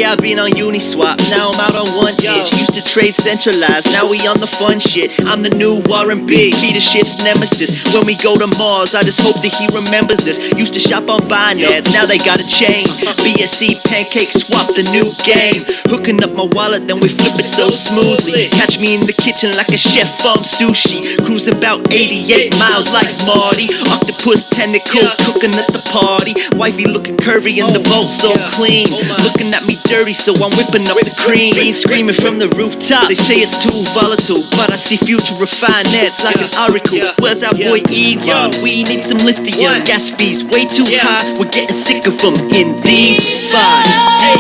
Yeah, I've been on Uniswap, now I'm out on one inch. Used to trade centralized, now we on the fun shit. I'm the new Warren Big, leadership's nemesis. When we go to Mars, I just hope that he remembers this. Used to shop on Binance, now they got a chain. BSC pancake swap, the new game. Hooking up my wallet, then we flip it so smoothly. Catch me in the kitchen like a chef on sushi. Cruising about 88 miles like Marty. Octopus tentacles cooking at the party. Wifey looking curvy and the vault so clean. Looking at me dirty, so I'm whipping up the cream. Ain't screaming from the rooftop, they say it's too volatile, but I see future refinance like an oracle. Where's our boy Elon? We need some lithium. Gas fees way too high, we're getting sick of them. Indeed, fine. Hey,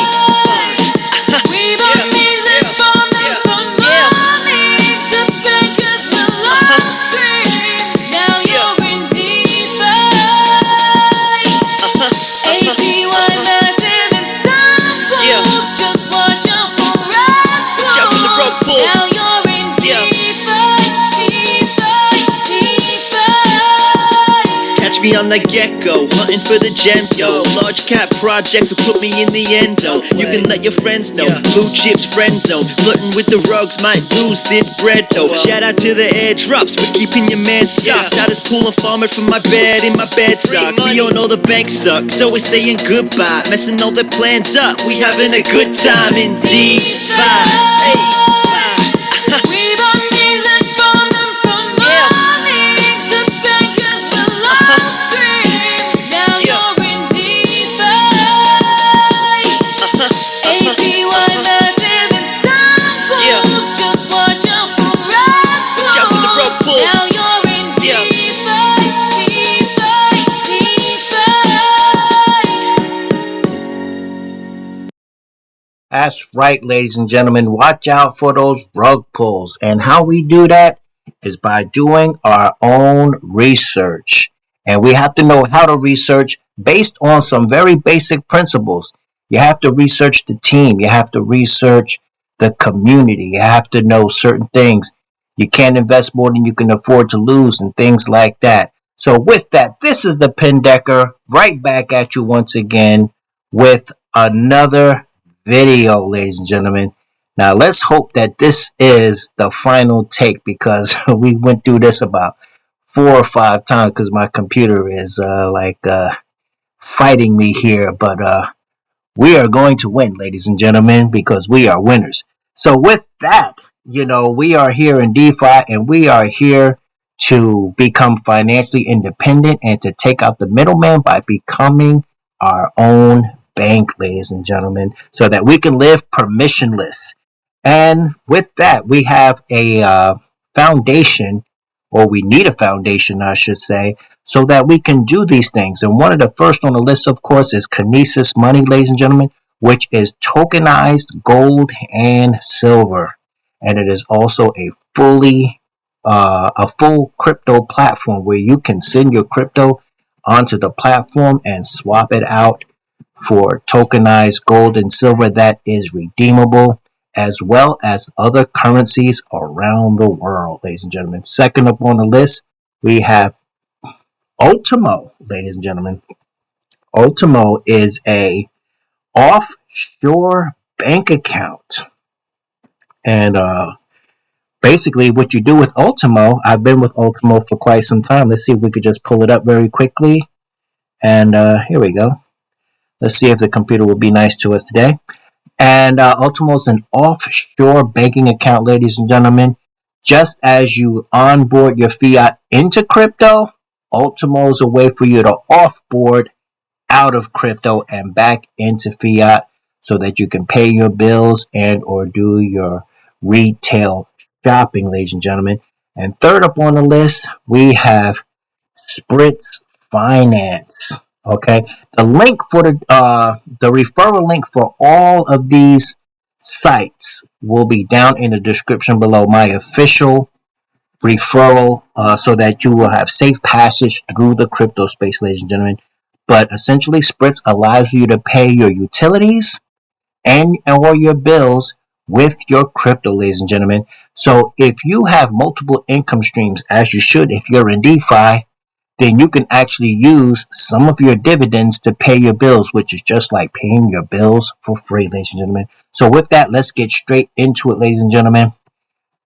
We've amazing from the money. The bankers will upstream. Now you're in DeFi. APY massive and samples. Just watch out for rug pulls. Now you're in DeFi. catch me on the get-go, hunting for the gems, yo. Large cap projects will put me in the end zone. You can let your friends know, blue chips friend zone. Flirting with the rugs might lose this bread though. Shout out to the airdrops for keeping your man stocked. I just pull a farmer from my bed in my bed socks. We all know the bank sucks, so we're saying goodbye, messing all their plans up. We having a good time in DeFi. We've amazing from them from money. The bankers will upstream. Now you're in DeFi. APY massive and samples. Just watch out for rug pulls. Now you're in DeFi. That's right, ladies and gentlemen. Watch out for those rug pulls. And how we do that is by doing our own research. And we have to know how to research based on some very basic principles. You have to research the team. You have to research the community. You have to know certain things. You can't invest more than you can afford to lose and things like that. So with that, this is the Pin Decker right back at you once again with another video, ladies and gentlemen. Now let's hope that this is the final take, because we went through this about 4 or 5 times because my computer is fighting me here, but we are going to win, ladies and gentlemen, because we are winners. So with that, we are here in DeFi, and we are here to become financially independent and to take out the middleman by becoming our own bank, ladies and gentlemen, so that we can live permissionless. And with that, we have a foundation, or we need a foundation, I should say, so that we can do these things. And one of the first on the list, of course, is KINESIS money, ladies and gentlemen, which is tokenized gold and silver. And it is also a full crypto platform where you can send your crypto onto the platform and swap it out for tokenized gold and silver that is redeemable, as well as other currencies around the world, ladies and gentlemen. Second up on the list, we have ULTIMO, ladies and gentlemen. ULTIMO is a offshore bank account. And basically what you do with ULTIMO, I've been with ULTIMO for quite some time. Let's see if we could just pull it up very quickly. And here we go. Let's see if the computer will be nice to us today. And ULTIMO is an offshore banking account, ladies and gentlemen. Just as you onboard your fiat into crypto, ULTIMO is a way for you to offboard out of crypto and back into fiat so that you can pay your bills and or do your retail shopping, ladies and gentlemen. And third up on the list, we have SPRITZ Finance. Okay, the link for the referral link for all of these sites will be down in the description below. My official referral, so that you will have safe passage through the crypto space, ladies and gentlemen. But essentially, SPRITZ allows you to pay your utilities and or your bills with your crypto, ladies and gentlemen. So if you have multiple income streams, as you should if you're in DeFi, then you can actually use some of your dividends to pay your bills, which is just like paying your bills for free, ladies and gentlemen. So with that, let's get straight into it, ladies and gentlemen.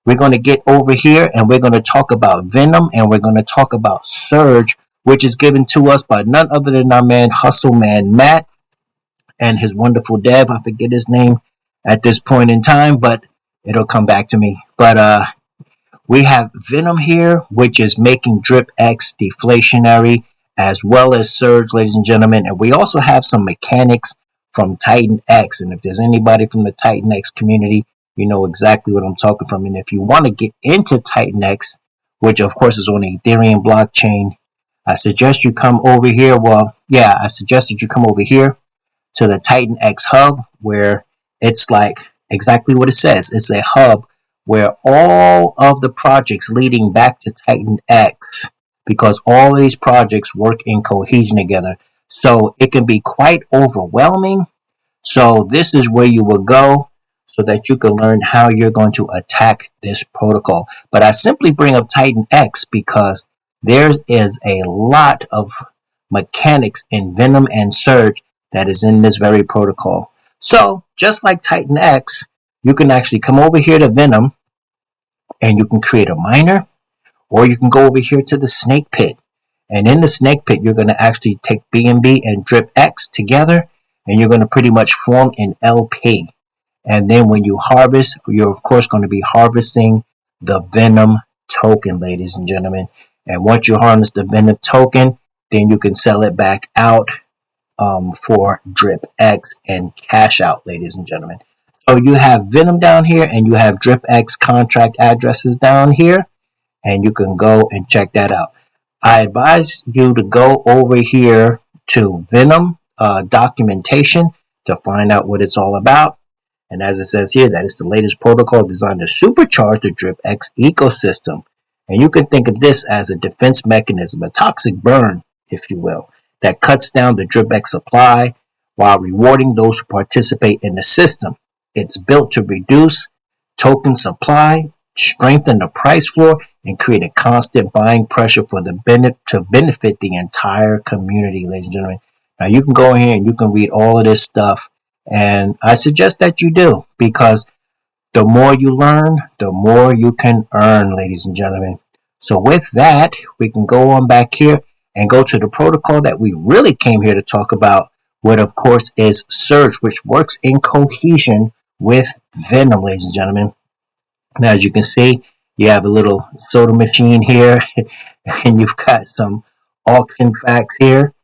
We're going to get over here and we're going to talk about Venom, and we're going to talk about Surge, which is given to us by none other than our man, Hustle Man Matt, and his wonderful dev. I forget his name at this point in time, but it'll come back to me. But we have Venom here, which is making Drip X deflationary, as well as Surge, ladies and gentlemen. And we also have some mechanics from Titan X. And if there's anybody from the Titan X community, you know exactly what I'm talking from. And if you want to get into Titan X, which of course is on the Ethereum blockchain, I suggest you come over here. Well, yeah, I suggested you come over here to the Titan X hub, where it's like exactly what it says. It's a hub where all of the projects leading back to Titan X, because all of these projects work in cohesion together. So it can be quite overwhelming. So this is where you will go so that you can learn how you're going to attack this protocol. But I simply bring up Titan X because there is a lot of mechanics in Venom and Surge that is in this very protocol. So just like Titan X, you can actually come over here to Venom and you can create a miner, or you can go over here to the snake pit. And in the snake pit, you're going to actually take BNB and Drip X together, and you're going to pretty much form an LP. And then when you harvest, you're of course going to be harvesting the Venom token, ladies and gentlemen. And once you harness the Venom token, then you can sell it back out for Drip X and cash out, ladies and gentlemen. So you have Venom down here and you have Drip X contract addresses down here, and you can go and check that out. I advise you to go over here to Venom documentation to find out what it's all about. And as it says here, that is the latest protocol designed to supercharge the Drip X ecosystem. And you can think of this as a defense mechanism, a toxic burn, if you will, that cuts down the Drip X supply while rewarding those who participate in the system. It's built to reduce token supply, strengthen the price floor, and create a constant buying pressure for the to benefit the entire community, ladies and gentlemen. Now you can go in here and you can read all of this stuff, and I suggest that you do, because the more you learn, the more you can earn, ladies and gentlemen. So with that, we can go on back here and go to the protocol that we really came here to talk about, what of course is Surge, which works in cohesion with Venom, ladies and gentlemen. Now, as you can see, you have a little soda machine here, and you've got some auction facts here,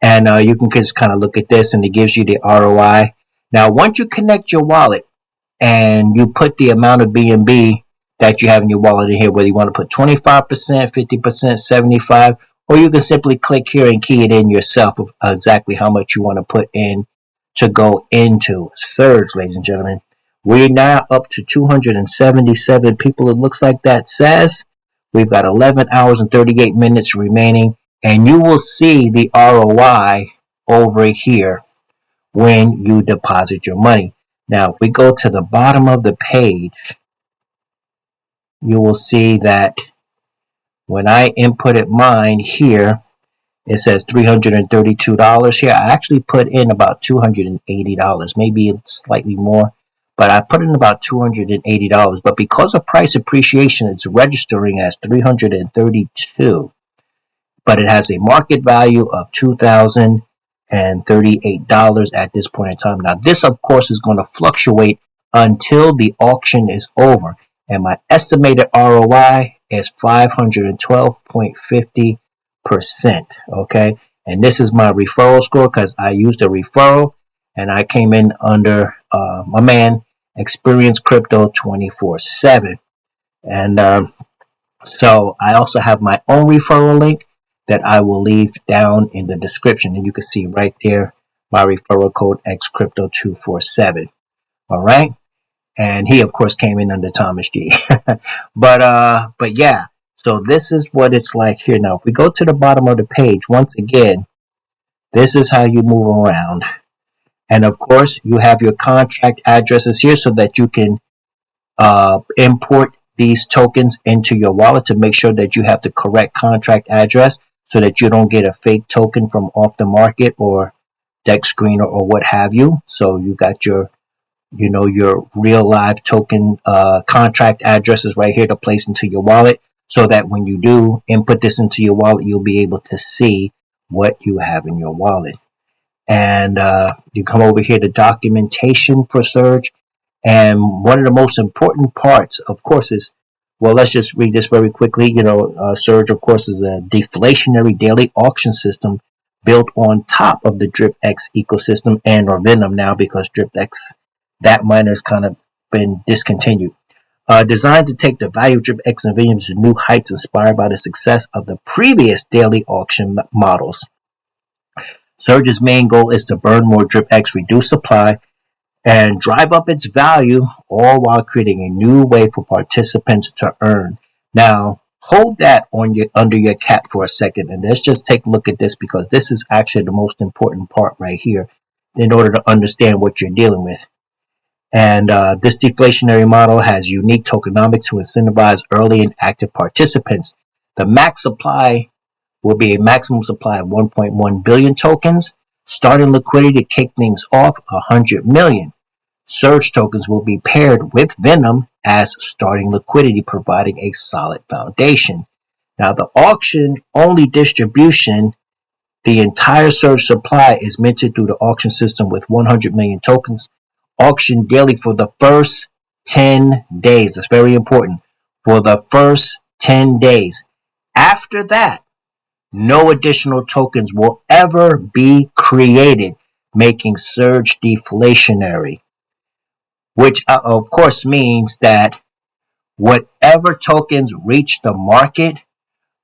and you can just kind of look at this, and it gives you the ROI. Now, once you connect your wallet and you put the amount of BNB that you have in your wallet in here, whether you want to put 25%, 50%, 75%, or you can simply click here and key it in yourself of exactly how much you want to put in to go into Surge, ladies and gentlemen. We're now up to 277 people, it looks like that says. We've got 11 hours and 38 minutes remaining, and you will see the ROI over here when you deposit your money. Now, if we go to the bottom of the page, you will see that when I inputted mine here, it says $332 here. I actually put in about $280, maybe slightly more, but I put in about $280. But because of price appreciation, it's registering as $332. But it has a market value of $2,038 at this point in time. Now, this, of course, is going to fluctuate until the auction is over. And my estimated ROI is 512.50%. Okay. And this is my referral score because I used a referral and I came in under my man, Experience Crypto 24/7. And so I also have my own referral link that I will leave down in the description. And you can see right there my referral code XCrypto247. All right. And he, of course, came in under Thomas G. but yeah, so this is what it's like here. Now, if we go to the bottom of the page, once again, this is how you move around. And of course, you have your contract addresses here so that you can import these tokens into your wallet to make sure that you have the correct contract address. so that you don't get a fake token from off the market or dex screener or what have you. So you got your your real live token contract addresses right here to place into your wallet, so that when you do input this into your wallet, you'll be able to see what you have in your wallet. And you come over here to documentation for Surge. And one of the most important parts, of course, is, well, let's just read this very quickly. Surge, of course, is a deflationary daily auction system built on top of the DripX ecosystem, and or Venom now, because DripX, that miner has kind of been discontinued. Designed to take the value of DripX and Venom to new heights inspired by the success of the previous daily auction models. Surge's main goal is to burn more DripX, reduce supply, and drive up its value, all while creating a new way for participants to earn. Now, hold that on under your cap for a second, and let's just take a look at this, because this is actually the most important part right here in order to understand what you're dealing with. And this deflationary model has unique tokenomics to incentivize early and active participants. The max supply will be a maximum supply of 1.1 billion tokens. Starting liquidity to kick things off, 100 million. Surge tokens will be paired with Venom as starting liquidity, providing a solid foundation. Now, the auction only distribution, the entire Surge supply is minted through the auction system with 100 million tokens, auctioned daily for the first 10 days. That's very important. For the first 10 days. After that, no additional tokens will ever be created, making Surge deflationary, which of course means that whatever tokens reach the market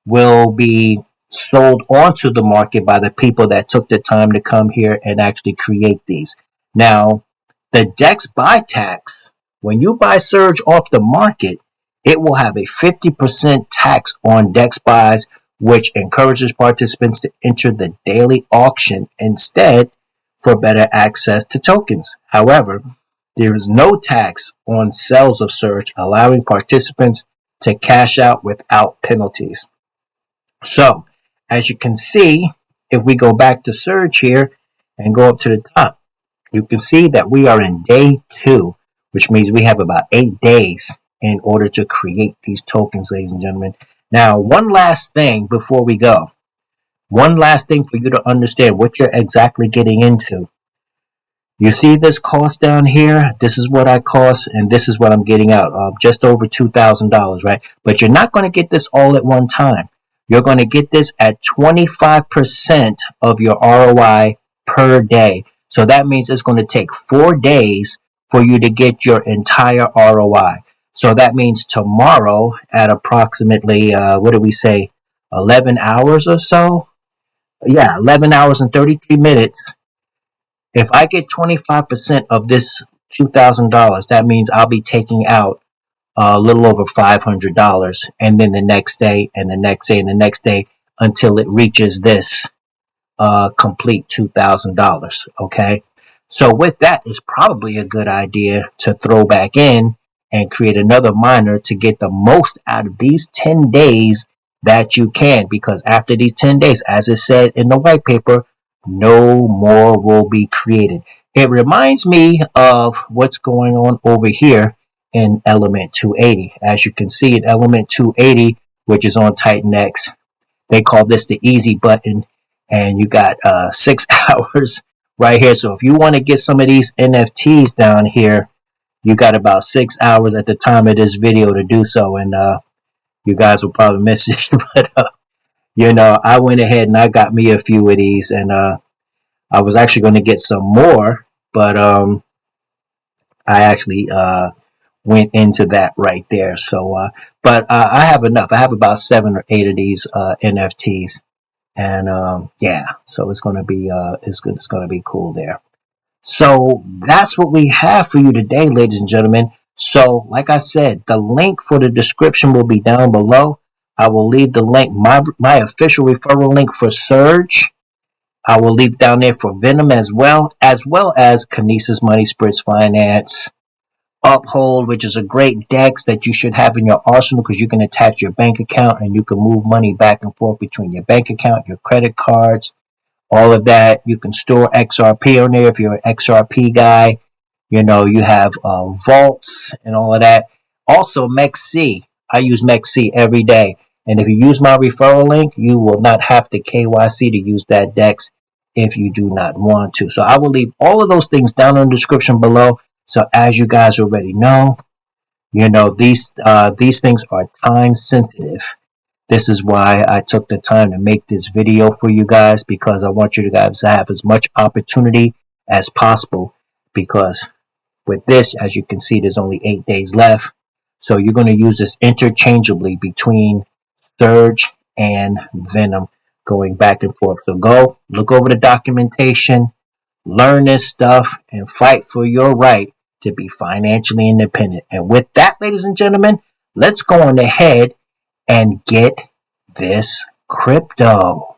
will be sold onto the market by the people that took the time to come here and actually create these. Now, the DEX buy tax, when you buy Surge off the market, it will have a 50% tax on DEX buys, which encourages participants to enter the daily auction instead for better access to tokens. However, there is no tax on sales of Surge, allowing participants to cash out without penalties. So, as you can see, if we go back to Surge here and go up to the top, you can see that we are in day 2, which means we have about 8 days in order to create these tokens, ladies and gentlemen. Now, one last thing before we go. One last thing for you to understand what you're exactly getting into. You see this cost down here? This is what I cost, and this is what I'm getting out. Just over $2,000, right? But you're not going to get this all at one time. You're going to get this at 25% of your ROI per day. So that means it's going to take 4 days for you to get your entire ROI. So that means tomorrow at approximately, what do we say, 11 hours or so? Yeah, 11 hours and 33 minutes. If I get 25% of this $2,000, that means I'll be taking out a little over $500, and then the next day, and the next day, and the next day, until it reaches this complete $2,000. Okay, so with that, it's probably a good idea to throw back in and create another miner to get the most out of these 10 days that you can, because after these 10 days, as it said in the white paper, no more will be created. It reminds me of what's going on over here in element 280. As you can see in element 280, which is on TitanX, they call this the easy button, and you got 6 hours right here. So if you want to get some of these NFTs down here, you got about 6 hours at the time of this video to do so, and you guys will probably miss it. But I went ahead and I got me a few of these, and I was actually going to get some more, but I actually went into that right there. So, but I have enough. I have about 7 or 8 of these NFTs, and yeah, so it's going to be it's good. It's going to be cool there. So that's what we have for you today, ladies and gentlemen. So, like I said, the link for the description will be down below. I will leave the link, my official referral link for Surge. I will leave down there for Venom as well as KINESIS Money, SPRITZ Finance, UPHOLD, which is a great DEX that you should have in your arsenal because you can attach your bank account and you can move money back and forth between your bank account, your credit cards, all of that. You can store XRP on there if you're an XRP guy. You know, you have vaults and all of that. Also, MEXC. I use MEXC every day. And if you use my referral link, you will not have to KYC to use that DEX if you do not want to. So I will leave all of those things down in the description below. So as you guys already know, you know, these things are time sensitive. This is why I took the time to make this video for you guys, because I want you guys to have as much opportunity as possible, because with this, as you can see, there's only 8 days left. So you're going to use this interchangeably between Surg and Venom, going back and forth. So go look over the documentation, learn this stuff, and fight for your right to be financially independent. And with that, ladies and gentlemen, let's go on ahead and get this crypto.